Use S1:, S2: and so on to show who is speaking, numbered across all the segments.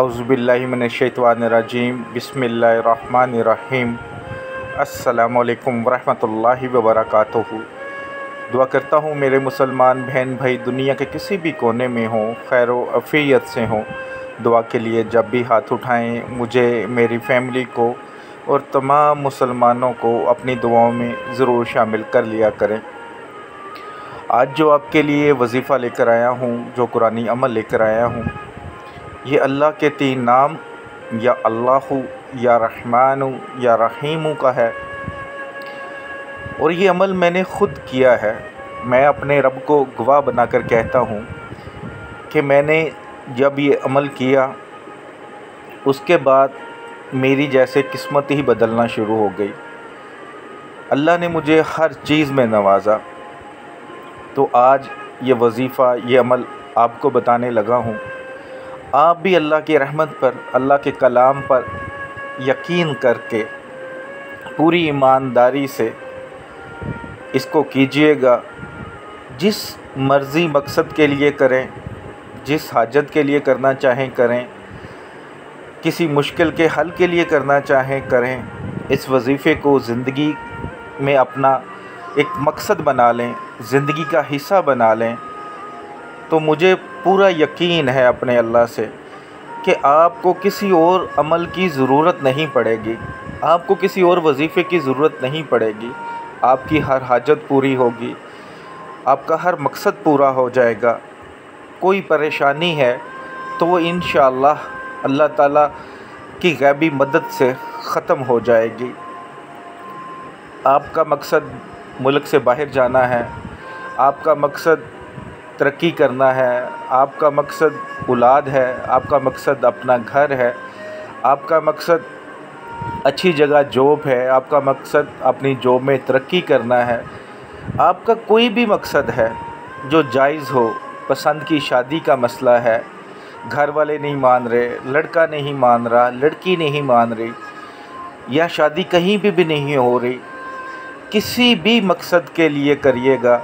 S1: औज़ुबिल्लाहि मिनश्शैतानिर्रजीम बिस्मिल्लाहिर्रहमानिर्रहीम। अस्सलामुअलैकुम वरहमतुल्लाहि वबरकातुहू। दुआ करता हूँ मेरे मुसलमान बहन भाई दुनिया के किसी भी कोने में हों, खैर व अफ़ियत से हों। दुआ के लिए जब भी हाथ उठाएं, मुझे, मेरी फ़ैमिली को और तमाम मुसलमानों को अपनी दुआओं में ज़रूर शामिल कर लिया करें। आज जो आपके लिए वजीफ़ा लेकर आया हूँ, जो कुरानी अमल लेकर आया हूँ, ये अल्लाह के 3 नाम या अल्लाहु या रहमानु या रहीमु का है। और ये अमल मैंने ख़ुद किया है। मैं अपने रब को गवाह बनाकर कहता हूँ कि मैंने जब ये अमल किया उसके बाद मेरी जैसे किस्मत ही बदलना शुरू हो गई। अल्लाह ने मुझे हर चीज़ में नवाजा। तो आज ये वजीफ़ा, ये अमल आपको बताने लगा हूँ। आप भी अल्लाह की रहमत पर, अल्लाह के कलाम पर यकीन करके पूरी ईमानदारी से इसको कीजिएगा। जिस मर्ज़ी मकसद के लिए करें, जिस हाजत के लिए करना चाहें करें, किसी मुश्किल के हल के लिए करना चाहें करें। इस वजीफ़े को ज़िंदगी में अपना एक मकसद बना लें, ज़िंदगी का हिस्सा बना लें। तो मुझे पूरा यकीन है अपने अल्लाह से कि आपको किसी और अमल की ज़रूरत नहीं पड़ेगी, आपको किसी और वजीफ़े की ज़रूरत नहीं पड़ेगी। आपकी हर हाजत पूरी होगी, आपका हर मकसद पूरा हो जाएगा। कोई परेशानी है तो वो इंशाअल्लाह अल्लाह ताला की गैबी मदद से ख़त्म हो जाएगी। आपका मकसद मुल्क से बाहर जाना है, आपका मकसद तरक्की करना है, आपका मकसद औलाद है, आपका मकसद अपना घर है, आपका मकसद अच्छी जगह जॉब है, आपका मकसद अपनी जॉब में तरक्की करना है, आपका कोई भी मकसद है जो जायज़ हो, पसंद की शादी का मसला है, घर वाले नहीं मान रहे, लड़का नहीं मान रहा, लड़की नहीं मान रही, या शादी कहीं भी नहीं हो रही, किसी भी मकसद के लिए करिएगा,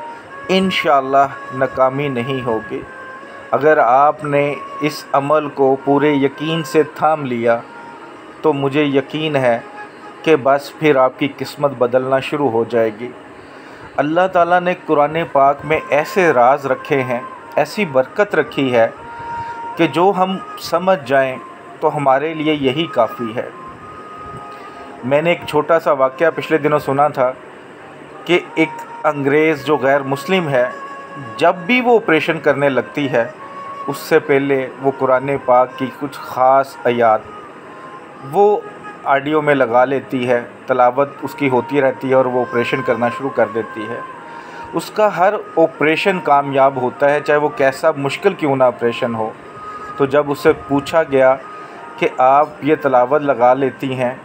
S1: इंशाअल्लाह नाकामी नहीं होगी। अगर आपने इस अमल को पूरे यकीन से थाम लिया तो मुझे यकीन है कि बस फिर आपकी किस्मत बदलना शुरू हो जाएगी। अल्लाह ताला ने कुरान पाक में ऐसे राज रखे हैं, ऐसी बरकत रखी है कि जो हम समझ जाएं तो हमारे लिए यही काफ़ी है। मैंने एक छोटा सा वाक़या पिछले दिनों सुना था कि एक अंग्रेज़ जो गैर मुस्लिम है, जब भी वो ऑपरेशन करने लगती है उससे पहले वो कुरान पाक की कुछ ख़ास आयत वो ऑडियो में लगा लेती है, तिलावत उसकी होती रहती है और वो ऑपरेशन करना शुरू कर देती है। उसका हर ऑपरेशन कामयाब होता है, चाहे वो कैसा मुश्किल क्यों ना ऑपरेशन हो। तो जब उससे पूछा गया कि आप ये तिलावत लगा लेती हैं,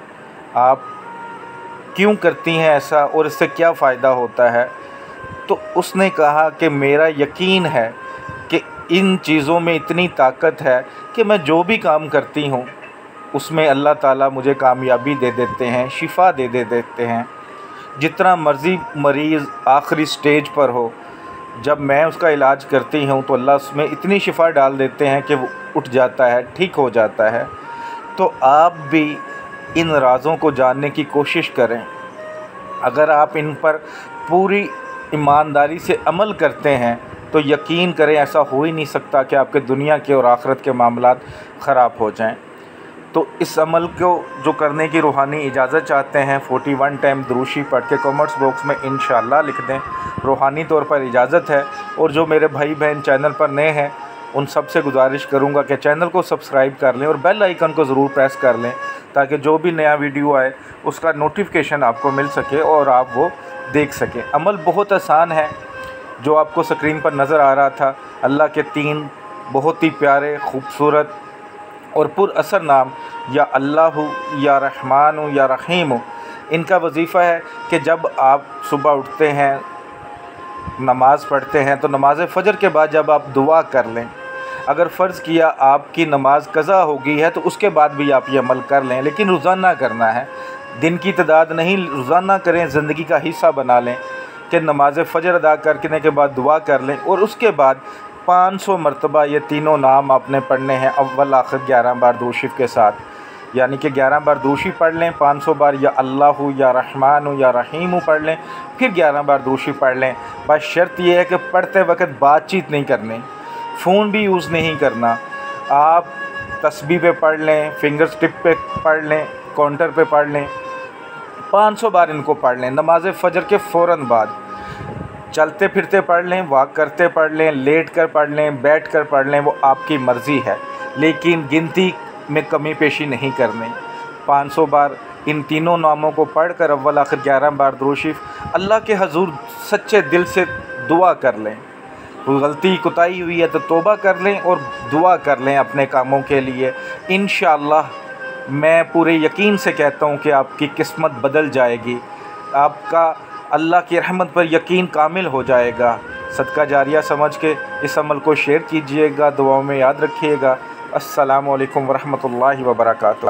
S1: आप क्यों करती हैं ऐसा और इससे क्या फ़ायदा होता है, तो उसने कहा कि मेरा यकीन है कि इन चीज़ों में इतनी ताकत है कि मैं जो भी काम करती हूँ उसमें अल्लाह ताला मुझे कामयाबी दे देते हैं, शिफ़ा दे देते हैं। जितना मर्ज़ी मरीज़ आखिरी स्टेज पर हो, जब मैं उसका इलाज करती हूँ तो अल्लाह उसमें इतनी शिफ़ा डाल देते हैं कि वो उठ जाता है, ठीक हो जाता है। तो आप भी इन राज़ों को जानने की कोशिश करें। अगर आप इन पर पूरी ईमानदारी से अमल करते हैं तो यकीन करें ऐसा हो ही नहीं सकता कि आपके दुनिया के और आखिरत के मामलात ख़राब हो जाएं। तो इस अमल को जो करने की रूहानी इजाज़त चाहते हैं, 41 टाइम दुरूशी पढ़ के कमेंट्स बॉक्स में इंशाअल्लाह लिख दें। रूहानी तौर पर इजाज़त है। और जो मेरे भाई बहन चैनल पर नए हैं उन सब से गुजारिश करूँगा कि चैनल को सब्सक्राइब कर लें और बेल आइकन को ज़रूर प्रेस कर लें ताकि जो भी नया वीडियो आए उसका नोटिफिकेशन आपको मिल सके और आप वो देख सकें। अमल बहुत आसान है, जो आपको स्क्रीन पर नज़र आ रहा था। अल्लाह के 3 बहुत ही प्यारे, खूबसूरत और पुरअसर नाम या अल्लाहु या रहमानु या रहीमु, इनका वजीफ़ा है कि जब आप सुबह उठते हैं, नमाज़ पढ़ते हैं, तो नमाज फ़जर के बाद जब आप दुआ कर लें, अगर फ़र्ज़ किया आपकी नमाज कज़ा हो गई है तो उसके बाद भी आप ये अमल कर लें, लेकिन रोज़ाना करना है। दिन की तादाद नहीं, रोज़ाना करें, ज़िंदगी का हिस्सा बना लें कि नमाज फ़जर अदा करने के बाद दुआ कर लें और उसके बाद 500 मरतबा ये तीनों नाम आपने पढ़ने हैं अव्वल आखिर 11 बार दुरूद शरीफ के साथ, यानी कि 11 बार दुरूद शरीफ पढ़ लें, 500 बार या अल्लाह या रहमान या रहीम पढ़ लें, फिर 11 बार दुरूद शरीफ पढ़ लें। बस शर्त यह है कि पढ़ते वक्त बातचीत नहीं करनी, फ़ोन भी यूज़ नहीं करना। आप तस्बीह पे पढ़ लें, फिंगर टिप पे पढ़ लें, काउंटर पे पढ़ लें, 500 बार इनको पढ़ लें। नमाज फ़जर के फ़ौरन बाद चलते फिरते पढ़ लें, वॉक करते पढ़ लें, लेट कर पढ़ लें, बैठ कर पढ़ लें, वो आपकी मर्ज़ी है, लेकिन गिनती में कमी पेशी नहीं करनी। 500 बार इन तीनों नामों को पढ़ कर अव्वल आखिर 11 बार दुरूद शरीफ अल्लाह के हजूर सच्चे दिल से दुआ कर लें। कोई गलती कोताही हुई है तो तौबा कर लें और दुआ कर लें अपने कामों के लिए। इंशाअल्लाह मैं पूरे यकीन से कहता हूँ कि आपकी किस्मत बदल जाएगी, आपका अल्लाह की रहमत पर यकीन कामिल हो जाएगा। सदका जारिया समझ के इस अमल को शेयर कीजिएगा, दुआओं में याद रखिएगा। अस्सलामु अलैकुम वरहमतुल्लाहि वबरकातुहू।